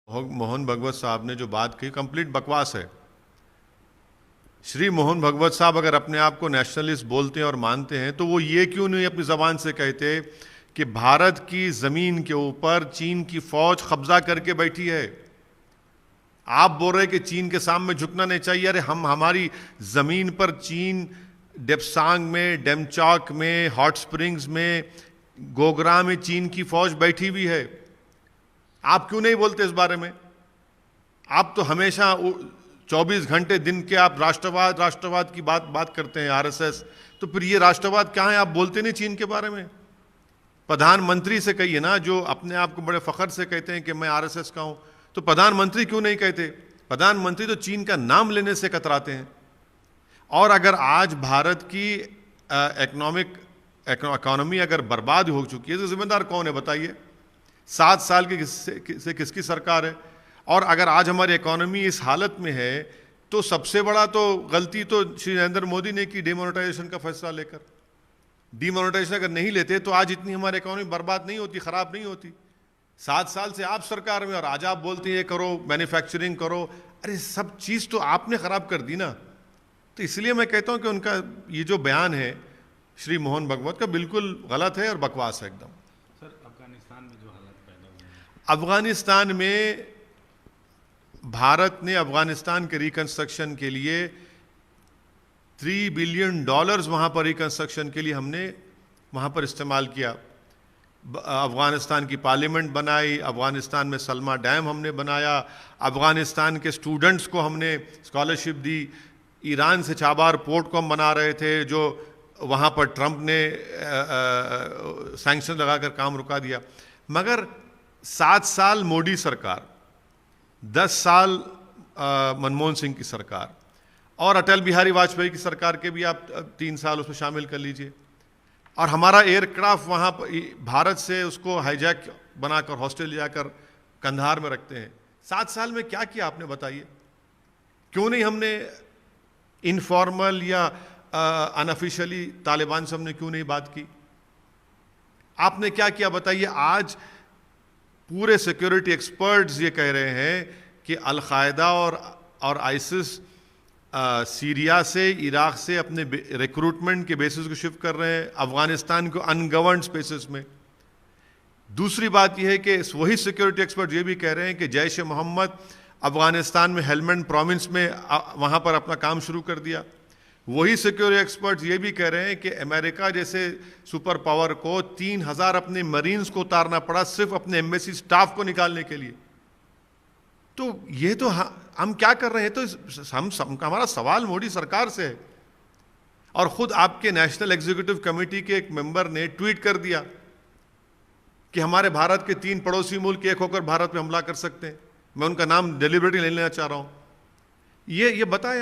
मोहन भगवत साहब ने जो बात की कंप्लीट बकवास है। श्री मोहन भगवत साहब अगर अपने आप को नेशनलिस्ट बोलते हैं और मानते हैं तो वो ये क्यों नहीं अपनी ज़बान से कहते कि भारत की ज़मीन के ऊपर चीन की फौज कब्जा करके बैठी है। आप बोल रहे कि चीन के सामने झुकना नहीं चाहिए। अरे हमारी ज़मीन पर चीन डेप्सांग में, डेमचौक में, हॉट स्प्रिंग्स में, गोगरा में चीन की फौज बैठी हुई है। आप क्यों नहीं बोलते इस बारे में? आप तो हमेशा 24 घंटे दिन के आप राष्ट्रवाद राष्ट्रवाद की बात करते हैं, आरएसएस। तो फिर ये राष्ट्रवाद क्या है? आप बोलते नहीं चीन के बारे में। प्रधानमंत्री से कहिए ना, जो अपने आप को बड़े फख्र से कहते हैं कि मैं आरएसएस का हूं, तो प्रधानमंत्री क्यों नहीं कहते? प्रधानमंत्री तो चीन का नाम लेने से कतराते हैं। और अगर आज भारत की इकोनॉमी अगर बर्बाद हो चुकी है तो जिम्मेदार कौन है बताइए? 7 साल की किसकी सरकार है? और अगर आज हमारी इकोनॉमी इस हालत में है तो सबसे बड़ा तो गलती तो श्री नरेंद्र मोदी ने की डिमोनेटाइजेशन का फैसला लेकर। डिमोनेटाइजेशन अगर नहीं लेते तो आज इतनी हमारी इकोनॉमी बर्बाद नहीं होती, खराब नहीं होती। 7 साल से आप सरकार में और आज आप बोलते हैं ये करो, मैन्युफैक्चरिंग करो। अरे सब चीज़ तो आपने खराब कर दी ना। तो इसलिए मैं कहता हूं कि उनका ये जो बयान है श्री मोहन भगवत का बिल्कुल गलत है और बकवास है एकदम। सर, अफगानिस्तान में जो हालात पैदा हुए हैं, अफगानिस्तान में भारत ने अफगानिस्तान के रिकंस्ट्रक्शन के लिए $3 बिलियन वहां पर रिकंस्ट्रक्शन के लिए हमने वहां पर इस्तेमाल किया। अफगानिस्तान की पार्लियामेंट बनाई, अफगानिस्तान में सलमा डैम हमने बनाया, अफगानिस्तान के स्टूडेंट्स को हमने स्कॉलरशिप दी। ईरान से चाबार पोर्ट को हम बना रहे थे, जो वहाँ पर ट्रंप ने सैंक्शन लगाकर काम रुका दिया। मगर 7 साल मोदी सरकार, 10 साल मनमोहन सिंह की सरकार और अटल बिहारी वाजपेयी की सरकार के भी आप 3 साल उसमें शामिल कर लीजिए। और हमारा एयरक्राफ्ट वहाँ पर भारत से उसको हाईजैक बनाकर हॉस्टल ले जाकर कंधार में रखते हैं। 7 साल में क्या किया आपने बताइए? क्यों नहीं हमने इनफॉर्मल या अनऑफिशियली तालिबान से हमने क्यों नहीं बात की? आपने क्या किया बताइए? आज पूरे सिक्योरिटी एक्सपर्ट्स ये कह रहे हैं कि अल-कायदा और आइसिस सीरिया से, इराक से अपने रिक्रूटमेंट के बेसिस को शिफ्ट कर रहे हैं अफगानिस्तान को अनगवर्नड स्पेसेस में। दूसरी बात यह है कि वही सिक्योरिटी एक्सपर्ट ये भी कह रहे हैं कि जैश ए मोहम्मद अफगानिस्तान में हेलमंड प्रोविंस में वहाँ पर अपना काम शुरू कर दिया। वही सिक्योरिटी एक्सपर्ट्स ये भी कह रहे हैं कि अमेरिका जैसे सुपर पावर को 3000 अपने मरीन्स को उतारना पड़ा सिर्फ अपने एम्बेसी स्टाफ को निकालने के लिए। तो ये तो हम क्या कर रहे हैं? तो हमारा सवाल मोदी सरकार से है। और खुद आपके नेशनल एग्जीक्यूटिव कमेटी के एक मेंबर ने ट्वीट कर दिया कि हमारे भारत के 3 पड़ोसी मुल्क एक होकर भारत में हमला कर सकते हैं। मैं उनका नाम डिलिबरेटली नहीं लेना चाह रहा हूं। ये बताएं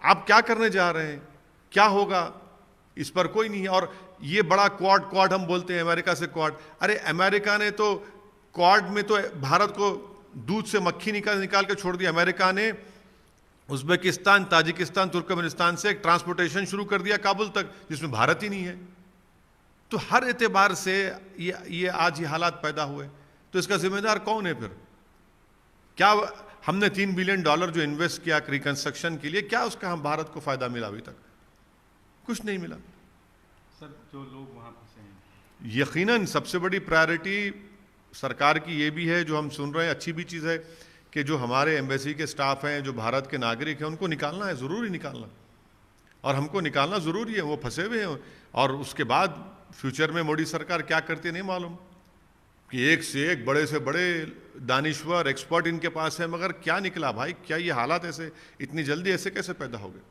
आप क्या करने जा रहे हैं? क्या होगा? इस पर कोई नहीं है। और ये बड़ा क्वाड हम बोलते हैं अमेरिका से क्वाड। अरे अमेरिका ने तो क्वाड में तो भारत को दूध से मक्खी निकाल के छोड़ दिया। अमेरिका ने उज्बेकिस्तान, ताजिकिस्तान, तुर्कमेनिस्तान से एक ट्रांसपोर्टेशन शुरू कर दिया काबुल तक, जिसमें भारत ही नहीं है। तो हर एतबार से ये आज ये हालात पैदा हुए। तो इसका जिम्मेदार कौन है फिर? क्या हमने $3 बिलियन जो इन्वेस्ट किया रिकंस्ट्रक्शन के लिए, क्या उसका हम भारत को फायदा मिला? अभी तक कुछ नहीं मिला। सर, जो लोग वहाँ फंसे हैं, यकीनन सबसे बड़ी प्रायोरिटी सरकार की ये भी है, जो हम सुन रहे हैं, अच्छी भी चीज़ है कि जो हमारे एम्बेसी के स्टाफ हैं, जो भारत के नागरिक हैं, उनको निकालना है, ज़रूरी निकालना। और हमको निकालना ज़रूरी है, वो फंसे हुए हैं। और उसके बाद फ्यूचर में मोदी सरकार क्या करती है नहीं मालूम, कि एक से एक बड़े से बड़े दानिश्वर एक्सपर्ट इनके पास है, मगर क्या निकला भाई? क्या ये हालात ऐसे इतनी जल्दी ऐसे कैसे पैदा हो गए?